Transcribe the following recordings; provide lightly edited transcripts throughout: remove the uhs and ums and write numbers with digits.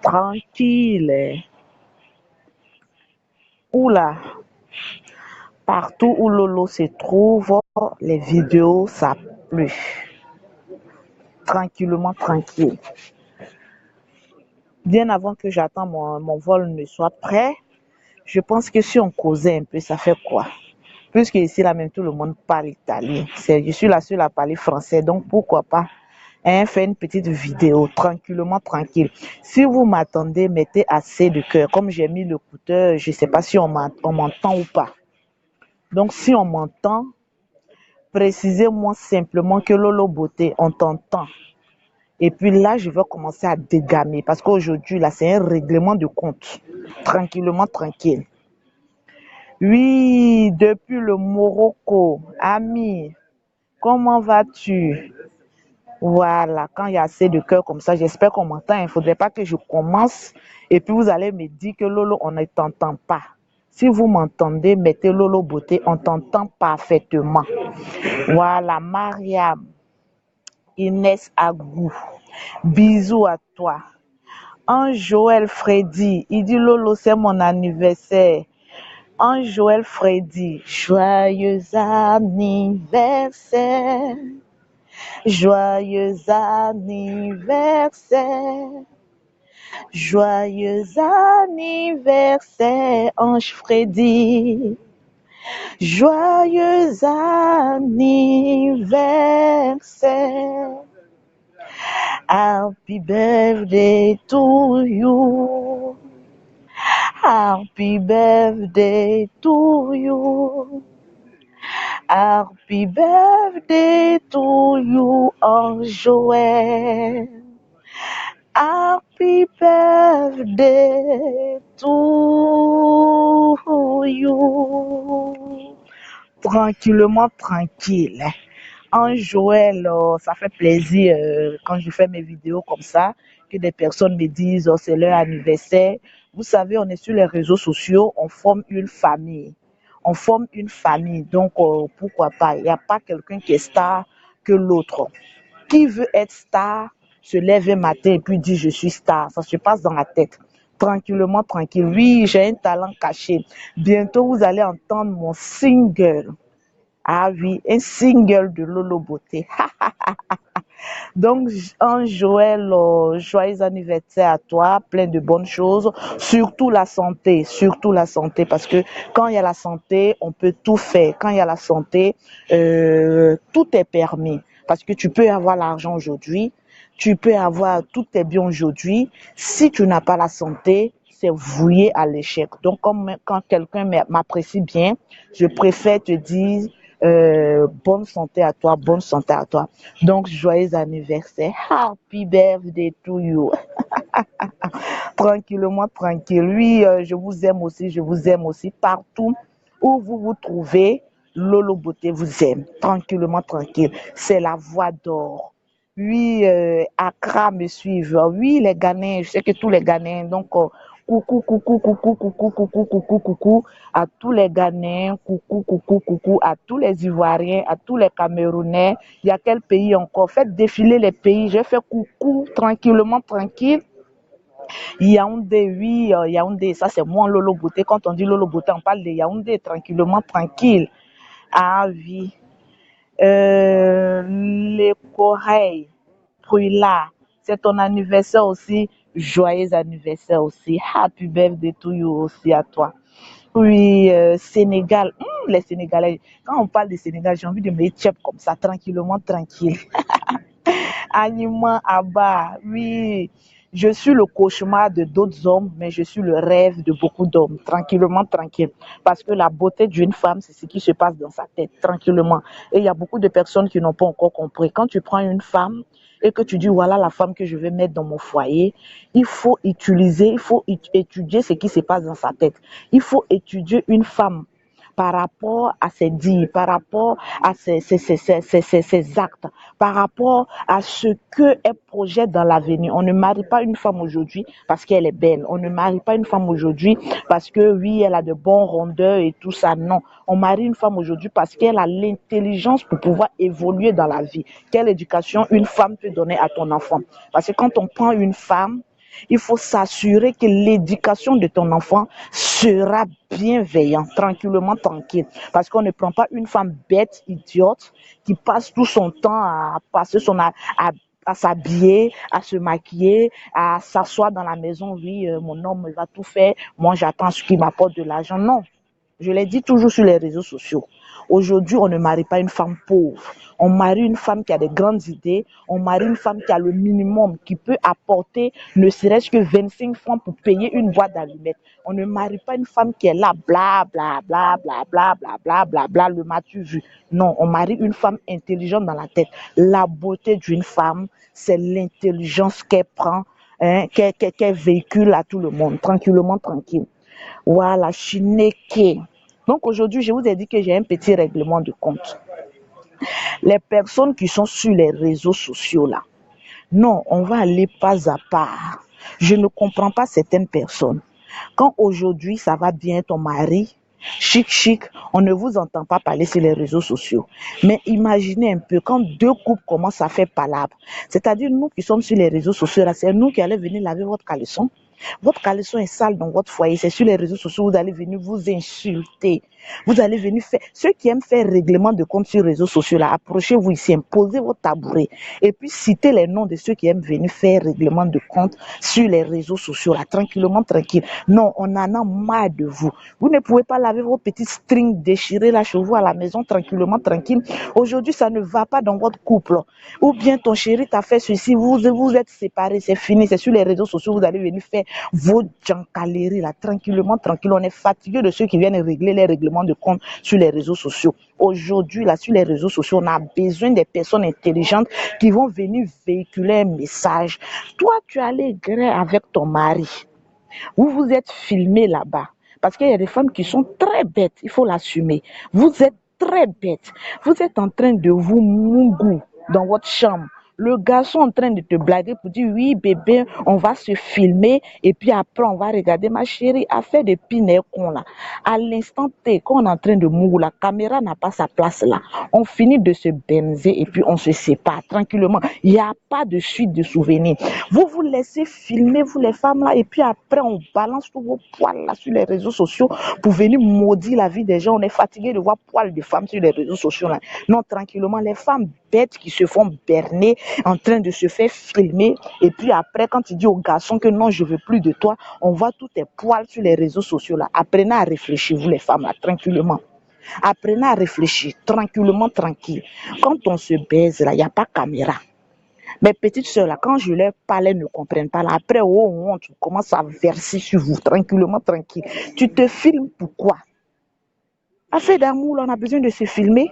tranquille. Oula, partout où Lolo se trouve, les vidéos, ça pleut. Tranquillement, tranquille. Bien avant que j'attends mon vol ne soit prêt, je pense que si on causait un peu, ça fait quoi? Puisque ici, là même, tout le monde parle italien. Je suis la seule à parler français, donc pourquoi pas faire une petite vidéo, tranquillement, tranquille. Si vous m'attendez, mettez assez de cœur. Comme j'ai mis l'écouteur, je ne sais pas si on m'entend ou pas. Donc, si on m'entend, précisez-moi simplement que Lolo Beauté, on t'entend. Et puis là, je vais commencer à dégamer parce qu'aujourd'hui, là, c'est un règlement de compte. Tranquillement, tranquille. Oui, depuis le Morocco, ami, comment vas-tu? Voilà, quand il y a assez de cœur comme ça, j'espère qu'on m'entend. Il ne faudrait pas que je commence et puis vous allez me dire que Lolo, on ne t'entend pas. Si vous m'entendez, mettez Lolo Beauté, on t'entend parfaitement. Voilà, Mariam, Inès Agou, bisous à toi. Joël Freddy, il dit Lolo, c'est mon anniversaire. Joël Freddy, joyeux anniversaire. Joyeux anniversaire, joyeux anniversaire, Ange Freddy. Joyeux anniversaire, happy birthday to you. Happy birthday to you. Happy birthday to you, oh Joël. Happy birthday to you. Tranquillement, tranquille. Joël, ça fait plaisir quand je fais mes vidéos comme ça, que des personnes me disent oh, c'est leur anniversaire. Vous savez, on est sur les réseaux sociaux, on forme une famille. On forme une famille, donc pourquoi pas? Il n'y a pas quelqu'un qui est star que l'autre. Qui veut être star se lève un matin et puis dit je suis star. Ça se passe dans la tête. Tranquillement, tranquille. Oui, j'ai un talent caché. Bientôt, vous allez entendre mon single. Ah oui, un single de Lolo Beauté. Donc, Joël, joyeux anniversaire à toi, plein de bonnes choses, surtout la santé, parce que quand il y a la santé, on peut tout faire. Quand il y a la santé, tout est permis, parce que tu peux avoir l'argent aujourd'hui, tu peux avoir tous tes biens aujourd'hui. Si tu n'as pas la santé, c'est voué à l'échec. Donc, quand quelqu'un m'apprécie bien, je préfère te dire bonne santé à toi, bonne santé à toi. Donc, joyeux anniversaire. Happy birthday to you. Tranquillement, tranquille. Oui, je vous aime aussi partout où vous vous trouvez. Lolo Beauté vous aime. Tranquillement, tranquille. C'est la voix d'or. Oui, Accra me suivent. Oui, les Ghanéens, je sais que tous les Ghanéens, donc coucou, coucou, coucou, coucou, coucou, coucou, coucou à tous les Ghanéens, coucou, coucou, coucou à tous les Ivoiriens, à tous les Camerounais. Il y a quel pays encore? Faites défiler les pays. J'ai fait coucou, tranquillement, tranquille. Yaoundé, oui, Yaoundé, ça c'est moi Lolo Beauté. Quand on dit Lolo Beauté, on parle de Yaoundé, tranquillement, tranquille. Ah oui. Les Coreilles, Prula, c'est ton anniversaire aussi. Joyeux anniversaire aussi. Happy birthday to you aussi à toi. Oui, Sénégal, les Sénégalais. Quand on parle du Sénégal, j'ai envie de me tchèp comme ça, tranquillement, tranquille. Anima Abba, oui. Je suis le cauchemar de d'autres hommes, mais je suis le rêve de beaucoup d'hommes, tranquillement, tranquille. Parce que la beauté d'une femme, c'est ce qui se passe dans sa tête, tranquillement. Et il y a beaucoup de personnes qui n'ont pas encore compris. Quand tu prends une femme et que tu dis, voilà la femme que je vais mettre dans mon foyer, il faut étudier ce qui se passe dans sa tête. Il faut étudier une femme par rapport à ses dires, par rapport à ses actes, par rapport à ce qu'elle projette dans l'avenir. On ne marie pas une femme aujourd'hui parce qu'elle est belle. On ne marie pas une femme aujourd'hui parce que oui, elle a de bons rondeurs et tout ça. Non, on marie une femme aujourd'hui parce qu'elle a l'intelligence pour pouvoir évoluer dans la vie. Quelle éducation une femme peut donner à ton enfant? Parce que quand on prend une femme, Il faut s'assurer que l'éducation de ton enfant sera bienveillante, tranquillement, tranquille. Parce qu'on ne prend pas une femme bête, idiote, qui passe tout son temps à passer à s'habiller, à se maquiller, à s'asseoir dans la maison. Oui, mon homme il va tout faire. Moi, j'attends ce qu'il m'apporte de l'argent. Non. Je l'ai dit toujours sur les réseaux sociaux. Aujourd'hui, on ne marie pas une femme pauvre. On marie une femme qui a des grandes idées. On marie une femme qui a le minimum, qui peut apporter ne serait-ce que 25 francs pour payer une boîte d'allumettes. On ne marie pas une femme qui est là, bla, bla, bla, bla, bla, bla, bla, bla, bla, le m'as-tu vu? Non, on marie une femme intelligente dans la tête. La beauté d'une femme, c'est l'intelligence qu'elle prend, hein, qu'elle véhicule à tout le monde, tranquillement, tranquille. Voilà, Chineke. Donc aujourd'hui, je vous ai dit que j'ai un petit règlement de compte. Les personnes qui sont sur les réseaux sociaux là, non, on va aller pas à pas. Je ne comprends pas certaines personnes. Quand aujourd'hui ça va bien ton mari, chic chic, on ne vous entend pas parler sur les réseaux sociaux. Mais imaginez un peu quand deux couples commencent à faire palabre. C'est-à-dire nous qui sommes sur les réseaux sociaux là, c'est nous qui allons venir laver votre caleçon. Votre caleçon est sale dans votre foyer. C'est sur les réseaux sociaux, vous allez venir vous insulter. Vous allez venir faire. Ceux qui aiment faire règlement de compte sur les réseaux sociaux, là, approchez-vous ici, posez votre tabouret. Et puis citez les noms de ceux qui aiment venir faire règlement de compte sur les réseaux sociaux, là, tranquillement, tranquille. Non, on en a marre de vous. Vous ne pouvez pas laver vos petits strings déchirés là chez vous à la maison, tranquillement, tranquille. Aujourd'hui, ça ne va pas dans votre couple. Ou bien ton chéri t'a fait ceci, vous êtes séparés, c'est fini, c'est sur les réseaux sociaux, vous allez venir faire vos jancaleries là, tranquillement, tranquille. On est fatigué de ceux qui viennent régler les règlements de compte sur les réseaux sociaux. Aujourd'hui, là, sur les réseaux sociaux, on a besoin des personnes intelligentes qui vont venir véhiculer un message. Toi, tu as les grains avec ton mari. Vous vous êtes filmé là-bas. Parce qu'il y a des femmes qui sont très bêtes, il faut l'assumer. Vous êtes très bêtes. Vous êtes en train de vous mougou dans votre chambre. Le garçon est en train de te blaguer pour dire oui bébé, on va se filmer et puis après on va regarder ma chérie à faire des pinets con là. À l'instant T, quand on est en train de mourir, la caméra n'a pas sa place là. On finit de se benzer et puis on se sépare tranquillement. Il n'y a pas de suite de souvenirs. Vous vous laissez filmer, vous les femmes là, et puis après on balance tous vos poils là sur les réseaux sociaux pour venir maudire la vie des gens. On est fatigué de voir poils de femmes sur les réseaux sociaux là. Non, tranquillement, les femmes bêtes qui se font berner en train de se faire filmer et puis après quand tu dis au garçon que non je veux plus de toi, on voit tous tes poils sur les réseaux sociaux là. Apprenez à réfléchir vous les femmes là tranquillement. Apprenez à réfléchir tranquillement tranquille. Quand on se baise là, il n'y a pas caméra. Mes petites soeurs là, quand je leur parle, elles ne comprennent pas là. Après oh, tu commences à verser sur vous tranquillement tranquille. Tu te filmes pourquoi? Affaire d'amour là, on a besoin de se filmer.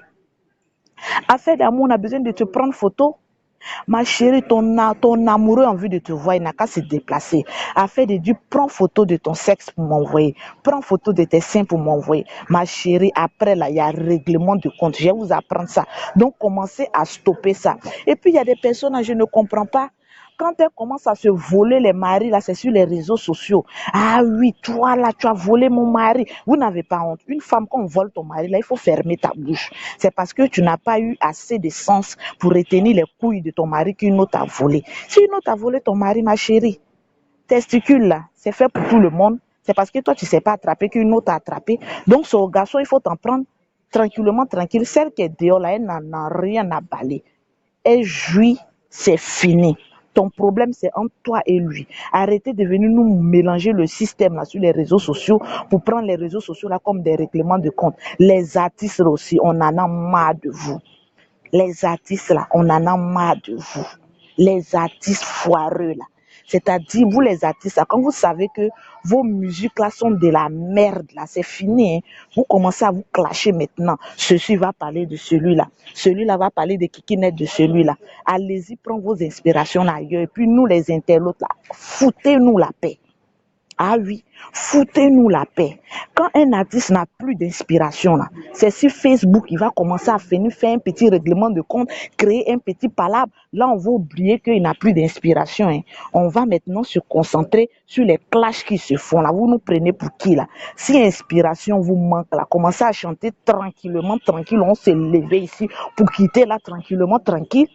Affaire d'amour, on a besoin de te prendre photo. Ma chérie, ton amoureux a envie de te voir, il n'a qu'à se déplacer. Afin de dire, prends photo de ton sexe pour m'envoyer. Prends photo de tes seins pour m'envoyer. Ma chérie, après là, il y a règlement de compte. Je vais vous apprendre ça. Donc, commencez à stopper ça. Et puis, il y a des personnes, je ne comprends pas. Quand elles commencent à se voler les maris, là, c'est sur les réseaux sociaux. Ah oui, toi, là, tu as volé mon mari. Vous n'avez pas honte. Une femme, quand on vole ton mari, là, il faut fermer ta bouche. C'est parce que tu n'as pas eu assez de sens pour retenir les couilles de ton mari qu'une autre a volé. Si une autre a volé ton mari, ma chérie, testicule, là, c'est fait pour tout le monde. C'est parce que toi, tu ne sais pas attraper qu'une autre a attrapé. Donc, ce garçon, il faut t'en prendre tranquillement, tranquille. Celle qui est dehors, là, elle n'en a rien à baler. Elle jouit, c'est fini. Ton problème, c'est entre toi et lui. Arrêtez de venir nous mélanger le système là, sur les réseaux sociaux pour prendre les réseaux sociaux là, comme des règlements de compte. Les artistes là, aussi, on en a marre de vous. Les artistes là, on en a marre de vous. Les artistes foireux là. C'est-à-dire, vous les artistes, là, quand vous savez que vos musiques là sont de la merde, là, c'est fini. Hein. Vous commencez à vous clasher maintenant. Ceci va parler de celui-là. Celui-là va parler de Kikinet de celui-là. Allez-y, prenez vos inspirations là, ailleurs. Et puis nous, les internautes, là, foutez-nous la paix. Ah oui, foutez-nous la paix. Quand un artiste n'a plus d'inspiration, là, c'est sur Facebook qu'il va commencer à venir faire un petit règlement de compte, créer un petit palabre. Là, on va oublier qu'il n'a plus d'inspiration. Hein. On va maintenant se concentrer sur les clashs qui se font. Là, vous nous prenez pour qui là? Si inspiration vous manque, là, commencez à chanter tranquillement, tranquille. On s'est levé ici pour quitter là tranquillement, tranquille.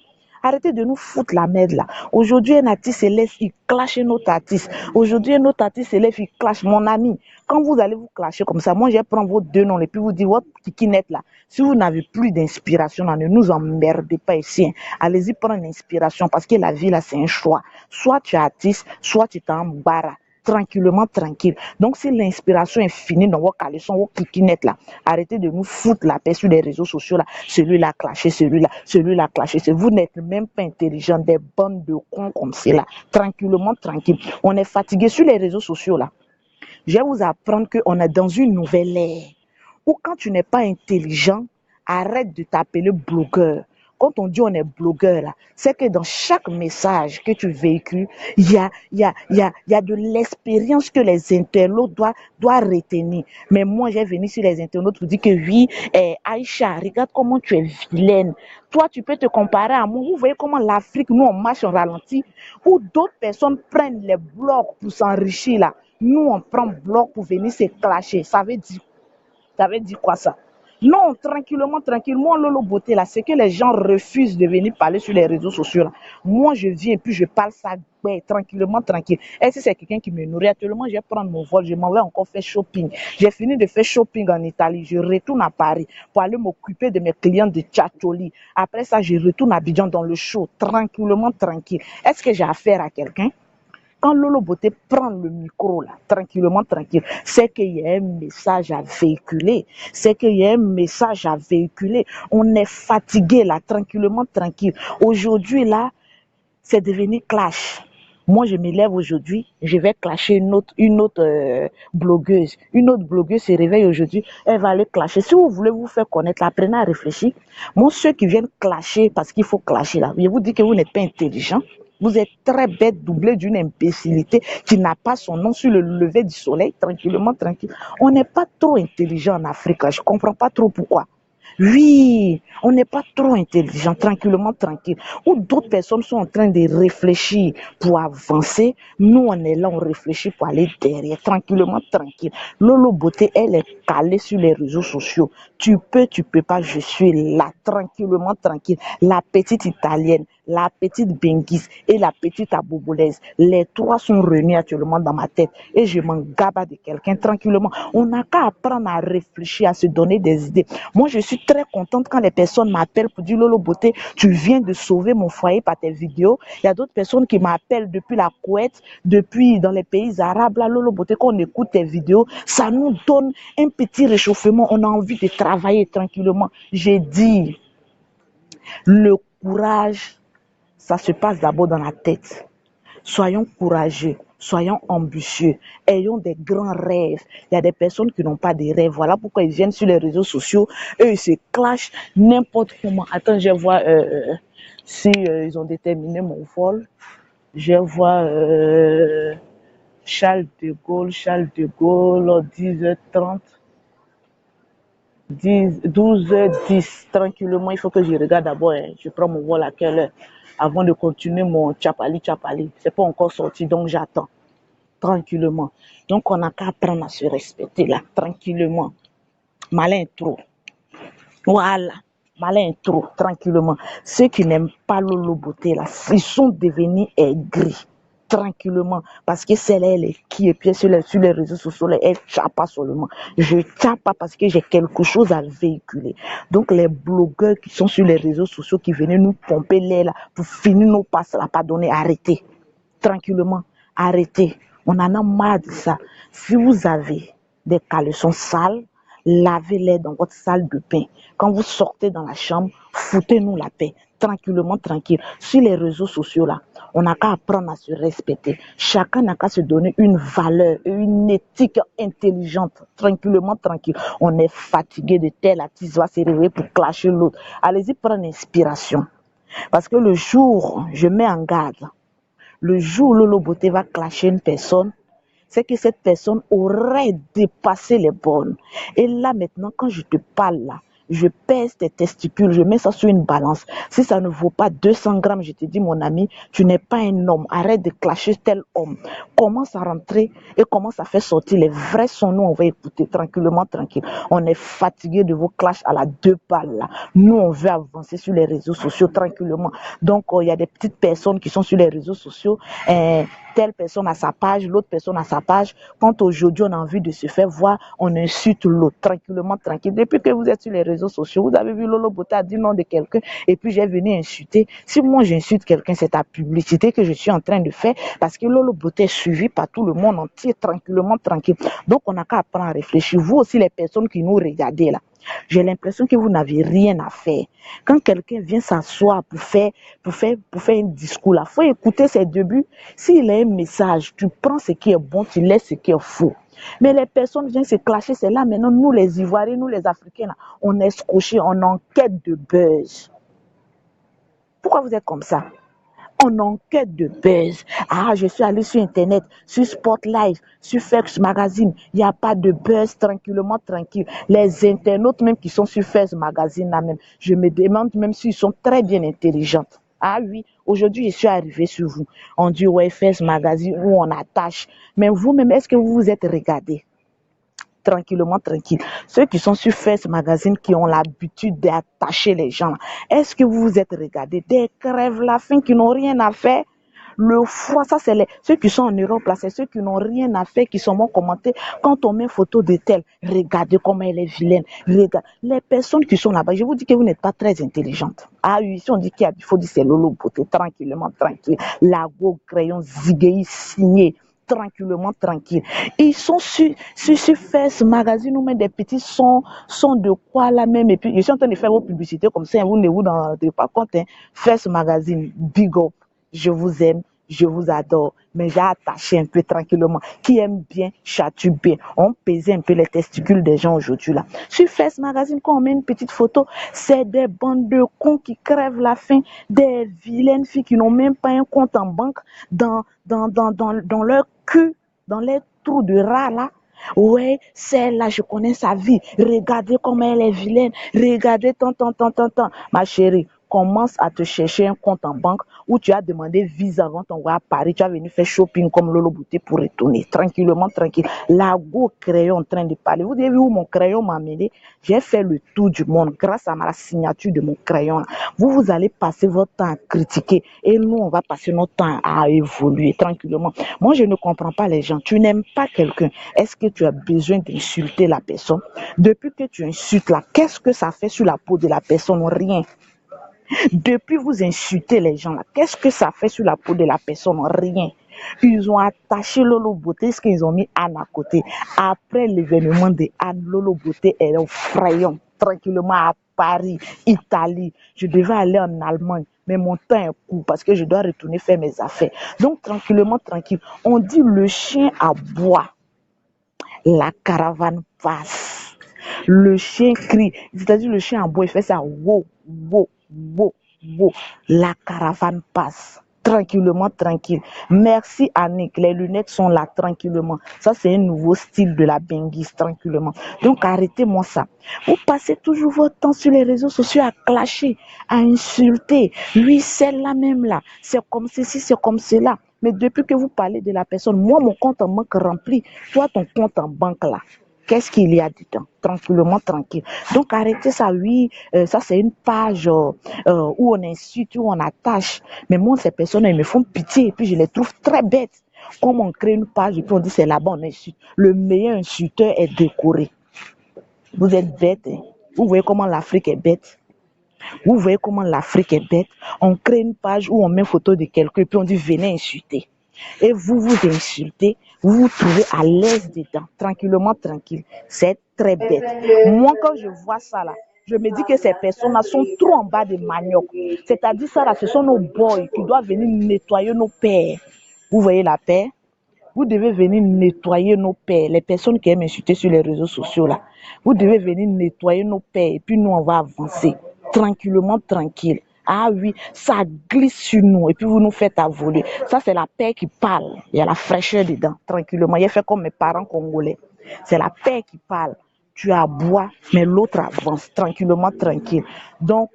Arrêtez de nous foutre la merde là. Aujourd'hui, un artiste se lève, il clash un autre artiste. Aujourd'hui, un autre artiste se lève, il clash mon ami. Quand vous allez vous clasher comme ça, moi, je vais prendre vos deux noms et puis vous dire, votre kikinette là, si vous n'avez plus d'inspiration, ne nous emmerdez pas ici. Hein. Allez-y prendre une inspiration parce que la vie là, c'est un choix. Soit tu es artiste, soit tu es en bara. Tranquillement, tranquille. Donc, si l'inspiration est finie dans vos caleçons, vos kikinettes là, arrêtez de nous foutre la paix sur les réseaux sociaux là. Celui-là clashé, celui-là clashé. Vous n'êtes même pas intelligent, des bandes de cons comme cela. Tranquillement, tranquille. On est fatigué sur les réseaux sociaux là. Je vais vous apprendre qu'on est dans une nouvelle ère où quand tu n'es pas intelligent, arrête de t'appeler blogueur. Quand on dit on est blogueur, là, c'est que dans chaque message que tu véhicules, il y a de l'expérience que les internautes doivent retenir. Mais moi, j'ai venu sur les internautes pour dire que oui, Aïcha, regarde comment tu es vilaine. Toi, tu peux te comparer à moi. Vous voyez comment l'Afrique, nous, on marche en ralenti, où d'autres personnes prennent les blogs pour s'enrichir là. Nous, on prend bloc pour venir se clasher. Ça veut dire quoi ça? Non, tranquillement, tranquille. Moi, Lolo Beauté, là, c'est que les gens refusent de venir parler sur les réseaux sociaux. Là. Moi, je viens et puis je parle ça tranquillement, tranquille. Et si c'est quelqu'un qui me nourrit, actuellement, je vais prendre mon vol, je m'en vais encore faire shopping. J'ai fini de faire shopping en Italie. Je retourne à Paris pour aller m'occuper de mes clients de Tchatcholi. Après ça, je retourne à Abidjan dans le show, tranquillement, tranquille. Est-ce que j'ai affaire à quelqu'un? Quand Lolo Beauté prend le micro, là, tranquillement, tranquille, c'est qu'il y a un message à véhiculer. C'est qu'il y a un message à véhiculer. On est fatigué, là, tranquillement, tranquille. Aujourd'hui, là, c'est devenu clash. Moi, je me lève aujourd'hui, je vais clasher une autre blogueuse. Une autre blogueuse se réveille aujourd'hui, elle va aller clasher. Si vous voulez vous faire connaître, là, apprenez à réfléchir. Moi, ceux qui viennent clasher parce qu'il faut clasher, là, je vous dis que vous n'êtes pas intelligent. Vous êtes très bête, doublé d'une imbécilité qui n'a pas son nom sur le lever du soleil, tranquillement, tranquille. On n'est pas trop intelligent en Afrique, là. Je ne comprends pas trop pourquoi. Oui, on n'est pas trop intelligent, tranquillement, tranquille. Où d'autres personnes sont en train de réfléchir pour avancer, nous on est là, on réfléchit pour aller derrière, tranquillement, tranquille. Lolo Beauté, elle est calée sur les réseaux sociaux. Tu peux pas, je suis là, tranquillement, tranquille. La petite italienne, la petite Benguis et la petite Abobolaise, les trois sont réunis actuellement dans ma tête et je m'en gaba de quelqu'un tranquillement. On n'a qu'à apprendre à réfléchir, à se donner des idées. Moi, je suis très contente quand les personnes m'appellent pour dire Lolo Beauté, tu viens de sauver mon foyer par tes vidéos. Il y a d'autres personnes qui m'appellent depuis la Koweït, depuis dans les pays arabes. Là, Lolo Beauté, quand on écoute tes vidéos, ça nous donne un petit réchauffement. On a envie de travailler tranquillement. J'ai dit, le courage, ça se passe d'abord dans la tête. Soyons courageux, soyons ambitieux, ayons des grands rêves. Il y a des personnes qui n'ont pas de rêves. Voilà pourquoi ils viennent sur les réseaux sociaux. Eux, ils se clashent n'importe comment. Attends, je vois si ils ont déterminé mon vol. Je vois Charles de Gaulle, 10h30. 12h10, tranquillement, il faut que je regarde d'abord, hein. Je prends mon vol à quelle heure avant de continuer mon tchapali. C'est pas encore sorti, donc j'attends tranquillement. Donc on n'a qu'à apprendre à se respecter là, tranquillement. Malin trop. Voilà, malin trop, tranquillement. Ceux qui n'aiment pas Lolo Beauté là, ils sont devenus aigris. Tranquillement, parce que c'est elle qui est sur les réseaux sociaux, elle tchape pas seulement. Je tchape pas parce que j'ai quelque chose à véhiculer. Donc les blogueurs qui sont sur les réseaux sociaux qui venaient nous pomper l'air là pour finir nos passes là, pardonnez, arrêtez. Tranquillement, arrêtez. On en a marre de ça. Si vous avez des caleçons sales, lavez-les dans votre salle de bain. Quand vous sortez dans la chambre, foutez-nous la paix. Tranquillement, tranquille. Sur les réseaux sociaux, là, on n'a qu'à apprendre à se respecter. Chacun n'a qu'à se donner une valeur, une éthique intelligente. Tranquillement, tranquille. On est fatigué de tel artiste va se réveiller pour clasher l'autre. Allez-y prendre inspiration. Parce que le jour, je mets en garde, le jour où Lolo Beauté va clasher une personne, c'est que cette personne aurait dépassé les bornes. Et là maintenant, quand je te parle là, je pèse tes testicules, je mets ça sur une balance. Si ça ne vaut pas 200 grammes, je te dis, mon ami, tu n'es pas un homme. Arrête de clasher tel homme. Commence à rentrer et commence à faire sortir les vrais sons. Nous, on va écouter tranquillement, tranquille. On est fatigué de vos clashs à la 2 balles là. Nous, on veut avancer sur les réseaux sociaux tranquillement. Donc, il y a des petites personnes qui sont sur les réseaux sociaux. Telle personne a sa page, l'autre personne a sa page. Quand aujourd'hui on a envie de se faire voir, on insulte l'autre tranquillement, tranquille. Depuis que vous êtes sur les réseaux sociaux, vous avez vu Lolo Beauté a dit non de quelqu'un et puis j'ai venu insulter. Si moi j'insulte quelqu'un, c'est ta publicité que je suis en train de faire parce que Lolo Beauté est suivi par tout le monde entier tranquillement, tranquille. Donc on n'a qu'à apprendre à réfléchir. Vous aussi les personnes qui nous regardez là. J'ai l'impression que vous n'avez rien à faire. Quand quelqu'un vient s'asseoir pour faire un discours, là, faut écouter ses débuts. S'il a un message, tu prends ce qui est bon, tu laisses ce qui est faux. Mais les personnes viennent se clasher, c'est là maintenant, nous les Ivoiriens, nous les Africains, là, on est scotchés, on est en quête de buzz. Pourquoi vous êtes comme ça? On enquête de buzz. Ah, je suis allé sur Internet, sur Spotlight, sur First Magazine. Il n'y a pas de buzz, tranquillement, tranquille. Les internautes même qui sont sur First Magazine, là même, je me demande même s'ils sont très bien intelligents. Ah oui, aujourd'hui, je suis arrivée sur vous. On dit, ouais, First Magazine, où on attache. Mais vous-même, est-ce que vous vous êtes regardé? Tranquillement, tranquille. Ceux qui sont sur Face Magazine, qui ont l'habitude d'attacher les gens, est-ce que vous vous êtes regardé des crèves la faim qui n'ont rien à faire? Le froid, ça c'est ceux qui sont en Europe, là, c'est ceux qui n'ont rien à faire, qui sont moins commentés. Quand on met une photo de telle, regardez comment elle est vilaine. Regardez. Les personnes qui sont là-bas, je vous dis que vous n'êtes pas très intelligente. Ah oui, si on dit qu'il faut dire c'est Lolo Beauté, tranquillement, tranquille. Lago, crayon, zigueï, signé. Tranquillement, tranquille. Ils sont sur Face Magazine, ou même des petits sons de quoi là même. Et puis, je suis en train de faire vos publicités comme ça, vous ne vous en rendez pas compte. Hein. Face Magazine, big up. Je vous aime, je vous adore. Mais j'ai attaché un peu tranquillement. Qui aime bien, châtue bien. On pesait un peu les testicules des gens aujourd'hui là. Sur Face Magazine, quand on met une petite photo, c'est des bandes de cons qui crèvent la faim, des vilaines filles qui n'ont même pas un compte en banque dans leur cul, dans les trous de rats là. Ouais, celle-là, je connais sa vie. Regardez comment elle est vilaine. Regardez, tant. Ma chérie, commence à te chercher un compte en banque où tu as demandé visa avant ton voyage à Paris. Tu as venu faire shopping comme Lolo Beauté pour retourner. Tranquillement, tranquille. Lago crayon en train de parler. Vous avez vu où mon crayon m'a amené? J'ai fait le tour du monde grâce à ma signature de mon crayon. Vous allez passer votre temps à critiquer et nous, on va passer notre temps à évoluer tranquillement. Moi, je ne comprends pas les gens. Tu n'aimes pas quelqu'un. Est-ce que tu as besoin d'insulter la personne? Depuis que tu insultes là, qu'est-ce que ça fait sur la peau de la personne? Rien. Depuis vous insultez les gens là, qu'est-ce que ça fait sur la peau de la personne? Rien. Ils ont attaché Lolo Beauté, ce qu'ils ont mis Anne à côté. Après l'événement de Anne, Lolo Beauté est au Frayon, tranquillement à Paris, Italie. Je devais aller en Allemagne, mais mon temps est court parce que je dois retourner faire mes affaires. Donc tranquillement, tranquille. On dit le chien aboie, la caravane passe. Le chien crie, c'est-à-dire le chien aboie, il fait ça, wow, wow, wow, wow. La caravane passe. Tranquillement, tranquille. Merci Annick, les lunettes sont là tranquillement. Ça, c'est un nouveau style de la benguise, tranquillement. Donc, arrêtez-moi ça. Vous passez toujours votre temps sur les réseaux sociaux à clasher, à insulter. Lui, celle-là même là, c'est comme ceci, c'est comme cela. Mais depuis que vous parlez de la personne, moi, mon compte en banque rempli, toi, ton compte en banque là. Qu'est-ce qu'il y a dedans? Tranquillement, tranquille. Donc, arrêtez ça, oui. Ça, c'est une page où on insulte, où on attache. Mais moi, ces personnes, elles me font pitié et puis je les trouve très bêtes. Comme on crée une page et puis on dit c'est là-bas, on insulte. Le meilleur insulteur est décoré. Vous êtes bêtes. Hein? Vous voyez comment l'Afrique est bête? Vous voyez comment l'Afrique est bête? On crée une page où on met photo de quelqu'un et puis on dit venez insulter. Et vous vous insultez, vous vous trouvez à l'aise dedans, tranquillement, tranquille. C'est très bête. Moi, quand je vois ça là, je me dis que ces personnes-là sont trop en bas de manioc. C'est-à-dire ça là, ce sont nos boys qui doivent venir nettoyer nos pères. Vous voyez la paix? Vous devez venir nettoyer nos pères, les personnes qui aiment insulter sur les réseaux sociaux là. Vous devez venir nettoyer nos pères et puis nous on va avancer tranquillement, tranquille. Ah oui, ça glisse sur nous et puis vous nous faites voler. Ça c'est la paix qui parle. Il y a la fraîcheur dedans, tranquillement. Il a fait comme mes parents congolais. C'est la paix qui parle. tu aboies, mais l'autre avance tranquillement, tranquille. Donc,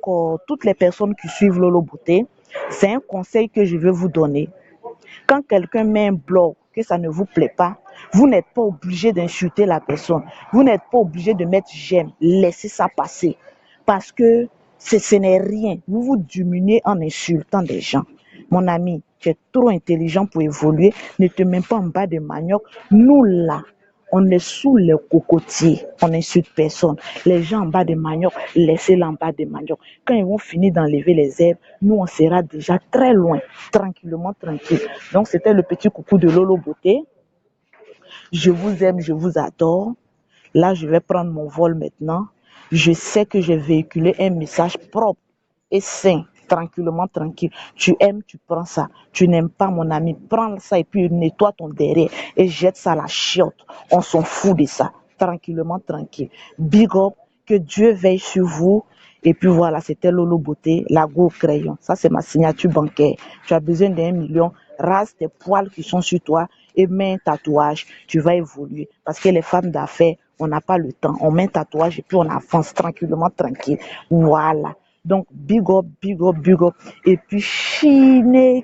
toutes les personnes qui suivent Lolo Beauté, c'est un conseil que je veux vous donner. Quand quelqu'un met un blog que ça ne vous plaît pas, vous n'êtes pas obligé d'insulter la personne. Vous n'êtes pas obligé de mettre j'aime. Laissez ça passer. Parce que ce n'est rien. Vous vous diminuez en insultant des gens. Mon ami, tu es trop intelligent pour évoluer. Ne te mets pas en bas de manioc. Nous là, on est sous les cocotiers, on n'insulte personne. Les gens en bas de manioc, laissez-les en bas de manioc. Quand ils vont finir d'enlever les herbes, nous on sera déjà très loin, tranquillement, tranquille. Donc c'était le petit coucou de Lolo Beauté. Je vous aime, je vous adore. Là, je vais prendre mon vol maintenant. Je sais que j'ai véhiculé un message propre et sain, tranquillement, tranquille. Tu aimes, tu prends ça. Tu n'aimes pas, mon ami, prends ça et puis nettoie ton derrière et jette ça à la chiotte. On s'en fout de ça. Tranquillement, tranquille. Big up, que Dieu veille sur vous. Et puis voilà, c'était Lolo Beauté, la go au crayon. Ça, c'est ma signature bancaire. Tu as besoin d'1 million, rase tes poils qui sont sur toi et mets un tatouage. Tu vas évoluer. Parce que les femmes d'affaires, on n'a pas le temps. On met un tatouage et puis on avance tranquillement, tranquille. Voilà. Donc, big up, big up, big up. Et puis, Chineke.